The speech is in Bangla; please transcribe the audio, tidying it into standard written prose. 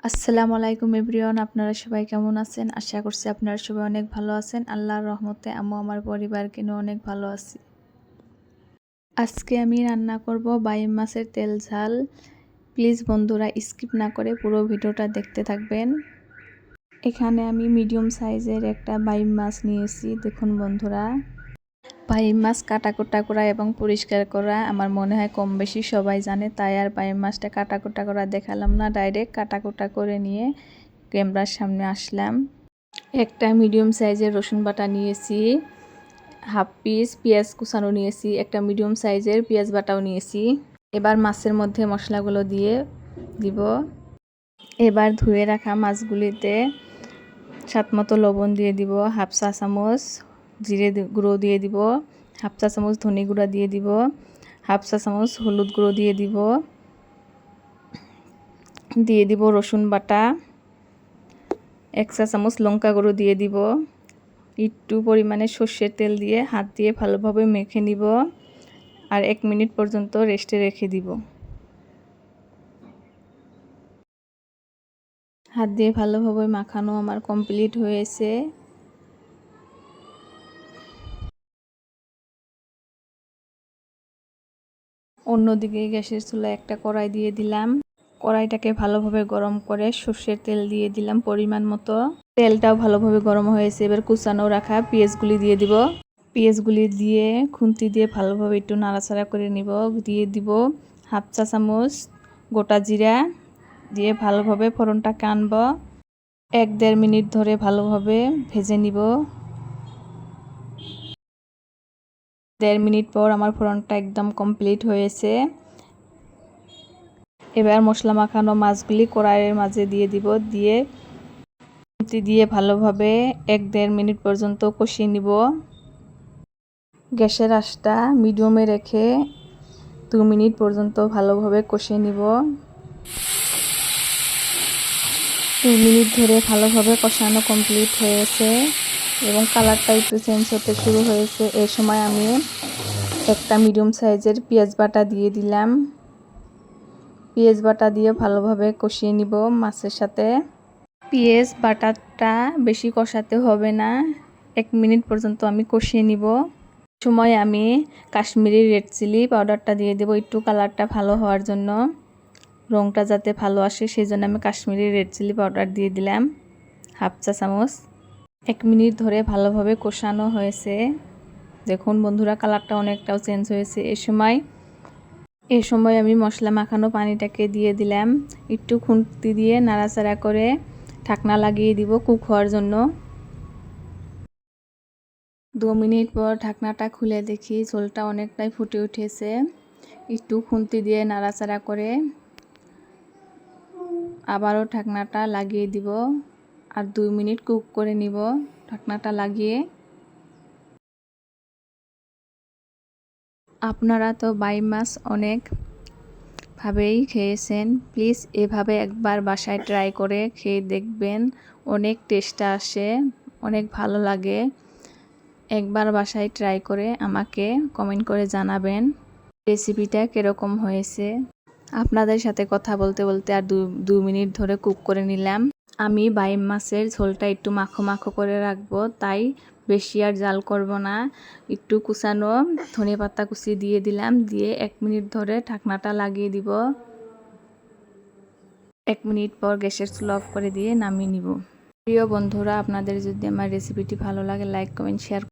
আসসালামু আলাইকুম এভরিওয়ান, আপনারা সবাই কেমন আছেন? আশা করছি আপনারা সবাই অনেক ভালো আছেন। আল্লাহর রহমতে আমিও আমার পরিবারকে নিয়ে অনেক ভালো আছি। আজকে আমি রান্না করব বাইম মাছের তেল ঝাল। প্লিজ বন্ধুরা স্কিপ না করে পুরো ভিডিওটা দেখতে থাকবেন। এখানে আমি মিডিয়াম সাইজের একটা বাইম মাছ নিয়েছি। দেখুন বন্ধুরা, বাইম মাছ কাটাকুটা করা এবং পরিষ্কার করা আমার মনে হয় কম বেশি সবাই জানে, তাই আর বাইম মাছটা কাটাকুটা করা দেখালাম না, ডাইরেক্ট কাটাকুটা করে নিয়ে ক্যামেরার সামনে আসলাম। একটা মিডিয়াম সাইজের রসুন বাটা নিয়েছি, হাফ পিস পেঁয়াজ কুচানো নিয়েছি, একটা মিডিয়াম সাইজের পেঁয়াজ বাটাও নিয়েছি। এবার মাছের মধ্যে মশলাগুলো দিয়ে দিব। এবার ধুয়ে রাখা মাছগুলিতে স্বাদমতো লবণ দিয়ে দিব, হাফ চা চামচ জিরে গুঁড়ো দিয়ে দিব, হাফ চা চামচ ধনে গুঁড়া দিয়ে দিব, হাফ চা চামচ হলুদ গুঁড়ো দিয়ে দিব রসুন বাটা, 1 চা চামচ লঙ্কা গুঁড়ো দিয়ে দিব। একটু পরিমাণে সর্ষের তেল দিয়ে হাত দিয়ে ভালোভাবে মেখে নিব আর 1 মিনিট পর্যন্ত রেস্টে রেখে দিব। হাত দিয়ে ভালোভাবে মাখানো আমার কমপ্লিট হয়েছে। অন্যদিকে গ্যাসের চুলায় একটা কড়াই দিয়ে দিলাম। কড়াইটাকে ভালোভাবে গরম করে সর্ষের তেল দিয়ে দিলাম পরিমাণ মতো। তেলটাও ভালোভাবে গরম হয়েছে। এবার কুচানো রাখা পেঁয়াজগুলি দিয়ে দিব। পেঁয়াজগুলি দিয়ে খুন্তি দিয়ে ভালোভাবে একটু নাড়াচাড়া করে নিব। দিয়ে দিব হাফ চা চামচ গোটা জিরা, দিয়ে ভালোভাবে ফোড়নটাকে আনব। 1-1.5 মিনিট ধরে ভালোভাবে ভেজে নিব। 1.5 মিনিট পর আমার ফোড়নটা একদম কমপ্লিট হয়েছে। এবার মশলা মাখানো মাছগুলি কড়াইয়ের মাঝে দিয়ে দিব। দিয়ে ভালোভাবে 1-1.5 মিনিট পর্যন্ত কষিয়ে নিব। গ্যাসের আঁচটা মিডিয়ামে রেখে 2 মিনিট পর্যন্ত ভালোভাবে কষিয়ে নিব। 2 মিনিট ধরে ভালোভাবে কষানো কমপ্লিট হয়েছে এবং কালারটা একটু চেঞ্জ হতে শুরু হয়েছে। এই সময় আমি একটা মিডিয়াম সাইজের পেঁয়াজ বাটা দিয়ে দিলাম। পেঁয়াজ বাটা দিয়ে ভালোভাবে কষিয়ে নিব মাছের সাথে। পেঁয়াজ বাটাটা বেশি কষাতে হবে না, 1 মিনিট পর্যন্ত আমি কষিয়ে নিব। সময় আমি কাশ্মীরি রেড চিলি পাউডারটা দিয়ে দেব একটু কালারটা ভালো হওয়ার জন্য, রঙটা যাতে ভালো আসে সেই জন্য আমি কাশ্মীরি রেড চিলি পাউডার দিয়ে দিলাম হাফ চা চামচ। 1 মিনিট ধরে ভালোভাবে কষানো হয়েছে। দেখুন বন্ধুরা, কালারটা অনেকটাও চেঞ্জ হয়েছে। এই সময় আমি মশলা মাখানো পানিটাকে দিয়ে দিলাম। একটু খুন্তি দিয়ে নাড়াচাড়া করে ঢাকনা লাগিয়ে দিব কুক হওয়ার জন্য। 2 মিনিট পর ঢাকনাটা খুলে দেখি ঝোলটা অনেকটাই ফুটে উঠেছে। একটু খুন্তি দিয়ে নাড়াচাড়া করে আবারও ঢাকনাটা লাগিয়ে দিব আর 2 মিনিট কুক করে নিব ঢাকনাটা লাগিয়ে। আপনারা তো বাইম মাছ অনেকভাবেই খেয়েছেন, প্লিজ এভাবে একবার বাসায় ট্রাই করে খেয়ে দেখবেন, অনেক টেস্ট আসে, অনেক ভালো লাগে। একবার বাসায় ট্রাই করে আমাকে কমেন্ট করে জানাবেন রেসিপিটা কীরকম হয়েছে। আপনাদের সাথে কথা বলতে বলতে আর 2 মিনিট ধরে কুক করে নিলাম। আমি বাইম মাছের ঝোলটা একটু মাখো মাখো করে রাখবো, তাই বেশি আর জাল করব না। একটু কুচানো ধনেপাতা কুচি দিয়ে দিলাম, দিয়ে 1 মিনিট ধরে ঢাকনাটা লাগিয়ে দিব। 1 মিনিট পর গ্যাসের চুলা অফ করে দিয়ে নামিয়ে নিব। প্রিয় বন্ধুরা, আপনাদের যদি আমার রেসিপিটি ভালো লাগে লাইক কমেন্ট শেয়ার